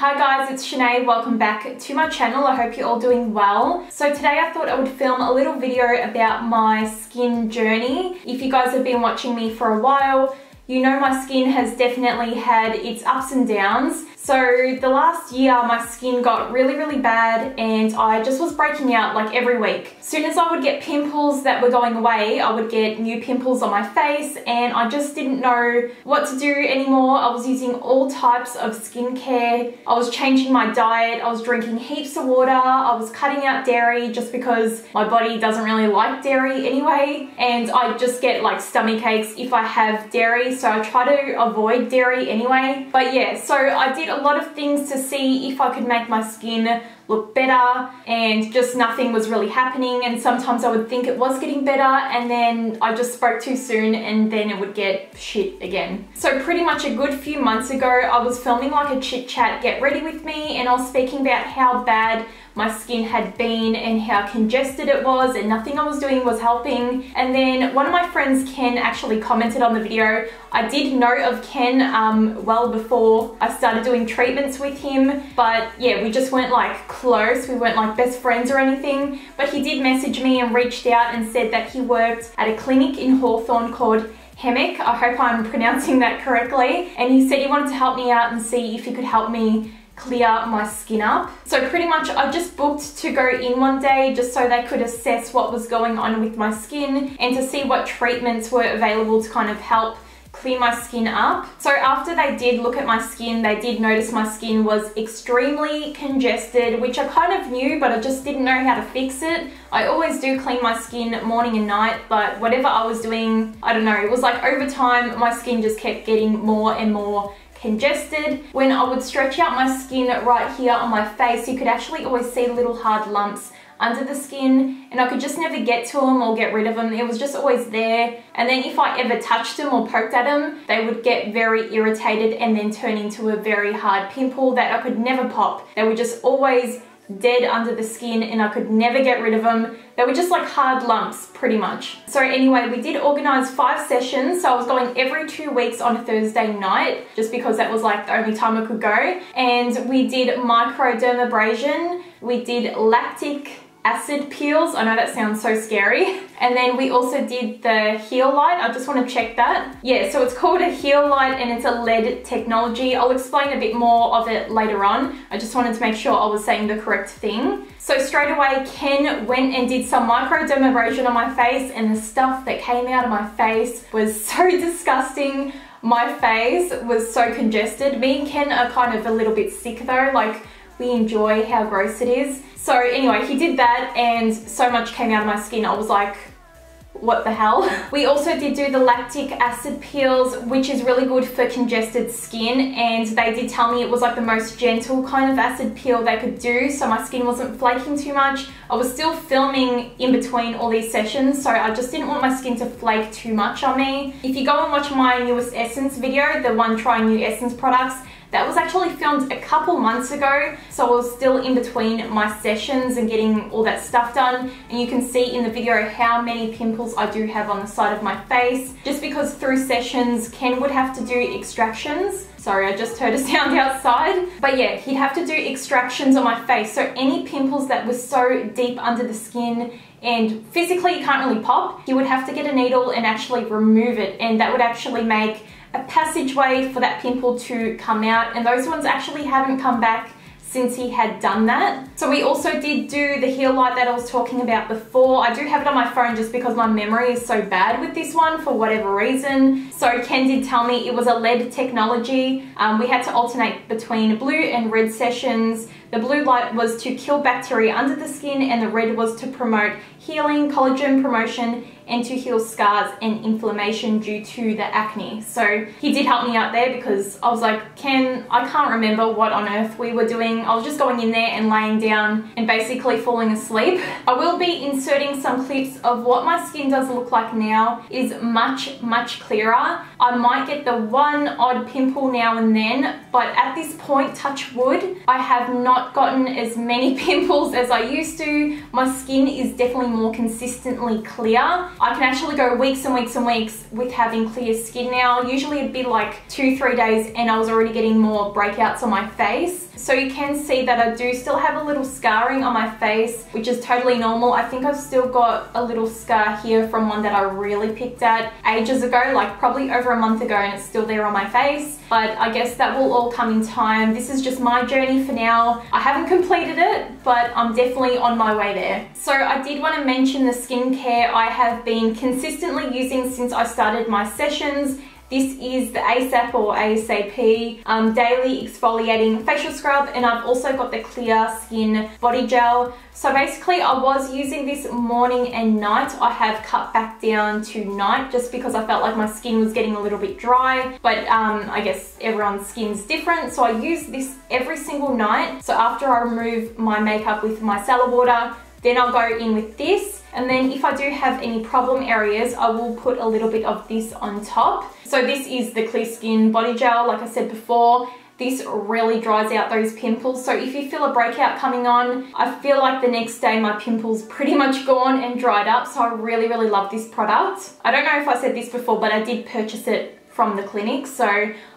Hi guys, it's Senay. Welcome back to my channel. I hope you're all doing well. So today I thought I would film a little video about my skin journey. If you guys have been watching me for a while, you know my skin has definitely had its ups and downs. So the last year my skin got really bad and I just was breaking out like every week. As soon as I would get pimples that were going away, I would get new pimples on my face and I just didn't know what to do anymore. I was using all types of skincare. I was changing my diet. I was drinking heaps of water. I was cutting out dairy just because my body doesn't really like dairy anyway. And I just get like stomach aches if I have dairy. So I try to avoid dairy anyway. But yeah, so I did a lot of things to see if I could make my skin look better, and just nothing was really happening. And sometimes I would think it was getting better and then I just spoke too soon and then it would get shit again. So pretty much a good few months ago I was filming like a chit chat get ready with me, and I was speaking about how bad my skin had been and how congested it was and nothing I was doing was helping. And then one of my friends, Ken, actually commented on the video. I did know of Ken well before I started doing treatments with him, but yeah, we just weren't like close. We weren't like best friends or anything, but he did message me and reached out and said that he worked at a clinic in Hawthorn called Hemac. I hope I'm pronouncing that correctly. And he said he wanted to help me out and see if he could help me clear my skin up. So pretty much I just booked to go in one day just so they could assess what was going on with my skin and to see what treatments were available to kind of help clear my skin up. So after they did look at my skin, they did notice my skin was extremely congested, which I kind of knew, but I just didn't know how to fix it. I always do clean my skin morning and night, but whatever I was doing, I don't know, it was like over time my skin just kept getting more and more congested. When I would stretch out my skin right here on my face, you could actually always see little hard lumps under the skin, and I could just never get to them or get rid of them. It was just always there. And then if I ever touched them or poked at them, they would get very irritated and then turn into a very hard pimple that I could never pop. They were just always dead under the skin and I could never get rid of them. They were just like hard lumps pretty much. So anyway, we did organize 5 sessions. So I was going every 2 weeks on a Thursday night just because that was like the only time I could go. And we did microdermabrasion, we did lactic acid peels. I know that sounds so scary. And then we also did the healite. I just want to check that. Yeah, so it's called a healite and it's a lead technology. I'll explain a bit more of it later on. I just wanted to make sure I was saying the correct thing. So straight away, Ken went and did some microdermabrasion on my face, and the stuff that came out of my face was so disgusting. My face was so congested. Me and Ken are kind of a little bit sick though, like we enjoy how gross it is. So anyway, he did that and so much came out of my skin. I was like, what the hell? We also did do the lactic acid peels, which is really good for congested skin, and they did tell me it was like the most gentle kind of acid peel they could do, so my skin wasn't flaking too much. I was still filming in between all these sessions, so I just didn't want my skin to flake too much on me. If you go and watch my newest Essence video, the one trying new Essence products, that was actually filmed a couple months ago, so I was still in between my sessions and getting all that stuff done. And you can see in the video how many pimples I do have on the side of my face, just because through sessions Ken would have to do extractions. Sorry, I just heard a sound outside. But yeah, he'd have to do extractions on my face, so any pimples that were so deep under the skin and physically you can't really pop, he would have to get a needle and actually remove it, and that would actually make a passageway for that pimple to come out, and those ones actually haven't come back since he had done that. So we also did do the healite that I was talking about before. I do have it on my phone just because my memory is so bad with this one for whatever reason. So Ken did tell me it was a lead technology. We had to alternate between blue and red sessions. The blue light was to kill bacteria under the skin and the red was to promote healing, collagen promotion, and to heal scars and inflammation due to the acne. So he did help me out there because I was like, Ken, I can't remember what on earth we were doing. I was just going in there and laying down and basically falling asleep. I will be inserting some clips of what my skin does look like now. It is much clearer. I might get the one odd pimple now and then, but at this point, touch wood, I have not gotten as many pimples as I used to. My skin is definitely more consistently clear. I can actually go weeks and weeks and weeks with having clear skin now. Usually it'd be like 2-3 days and I was already getting more breakouts on my face. So you can see that I do still have a little scarring on my face, which is totally normal. I think I've still got a little scar here from one that I really picked at ages ago, like probably over a month ago, and it's still there on my face. But I guess that will all come in time. This is just my journey for now. I haven't completed it, but I'm definitely on my way there. So I did want to mention the skincare I have been consistently using since I started my sessions. This is the ASAP or ASAP Daily Exfoliating Facial Scrub, and I've also got the CLEARSKIN Body Gel. So basically I was using this morning and night. I have cut back down to night just because I felt like my skin was getting a little bit dry, but I guess everyone's skin's different. So I use this every single night. So after I remove my makeup with my micellar water, then I'll go in with this. And then if I do have any problem areas, I will put a little bit of this on top. So this is the CLEARSKIN Body Gel, like I said before. This really dries out those pimples. So if you feel a breakout coming on, I feel like the next day my pimples pretty much gone and dried up. So I really, really love this product. I don't know if I said this before, but I did purchase it from the clinic, so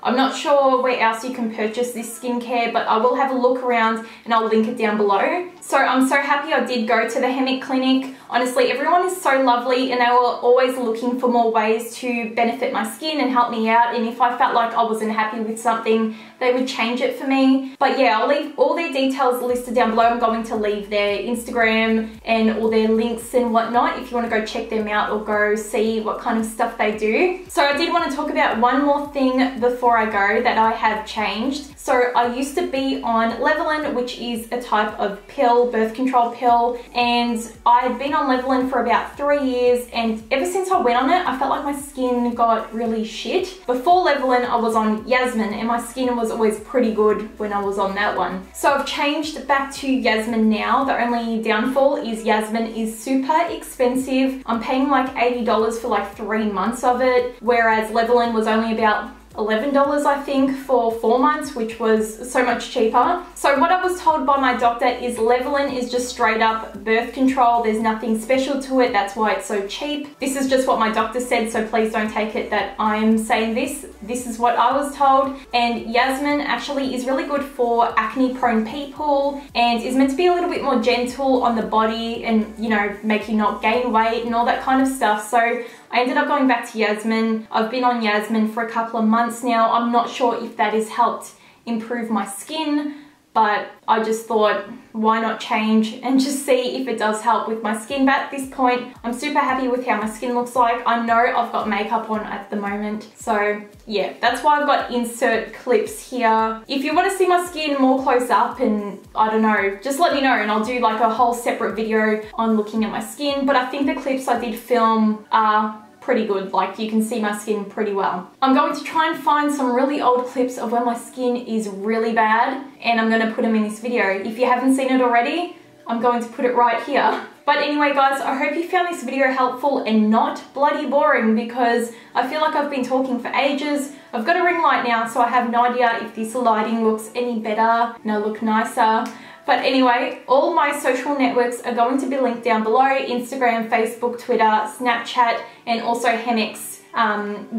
I'm not sure where else you can purchase this skincare, but I will have a look around and I'll link it down below. So I'm so happy I did go to the Hemac Clinic. Honestly, everyone is so lovely and they were always looking for more ways to benefit my skin and help me out, and if I felt like I wasn't happy with something, they would change it for me. But yeah, I'll leave all their details listed down below. I'm going to leave their Instagram and all their links and whatnot if you want to go check them out or go see what kind of stuff they do. So I did want to talk about one more thing before I go that I have changed. So I used to be on Levolin, which is a type of pill, birth control pill, and I had been on Levolin for about 3 years, and ever since I went on it, I felt like my skin got really shit. Before Levolin, I was on Yasmin, and my skin was always pretty good when I was on that one. So I've changed back to Yasmin now. The only downfall is Yasmin is super expensive. I'm paying like $80 for like 3 months of it, whereas Levolin was only about $11 I think for 4 months, which was so much cheaper. So what I was told by my doctor is Levolin is just straight up birth control. There's nothing special to it. That's why it's so cheap. This is just what my doctor said, so please don't take it that I'm saying this. This is what I was told. And Yasmin actually is really good for acne prone people and is meant to be a little bit more gentle on the body and, you know, make you not gain weight and all that kind of stuff. So I ended up going back to Yasmin. I've been on Yasmin for a couple of months now. I'm not sure if that has helped improve my skin, but I just thought, why not change and just see if it does help with my skin. But at this point, I'm super happy with how my skin looks like. I know I've got makeup on at the moment, so yeah, that's why I've got insert clips here. If you want to see my skin more close up and I don't know, just let me know and I'll do like a whole separate video on looking at my skin. But I think the clips I did film are pretty good, like you can see my skin pretty well. I'm going to try and find some really old clips of when my skin is really bad and I'm going to put them in this video. If you haven't seen it already, I'm going to put it right here. But anyway guys, I hope you found this video helpful and not bloody boring, because I feel like I've been talking for ages. I've got a ring light now, so I have no idea if this lighting looks any better and I look nicer. But anyway, all my social networks are going to be linked down below: Instagram, Facebook, Twitter, Snapchat, and also Hemac's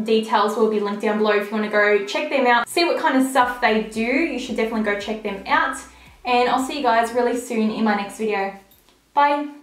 details will be linked down below if you want to go check them out. See what kind of stuff they do. You should definitely go check them out. And I'll see you guys really soon in my next video. Bye!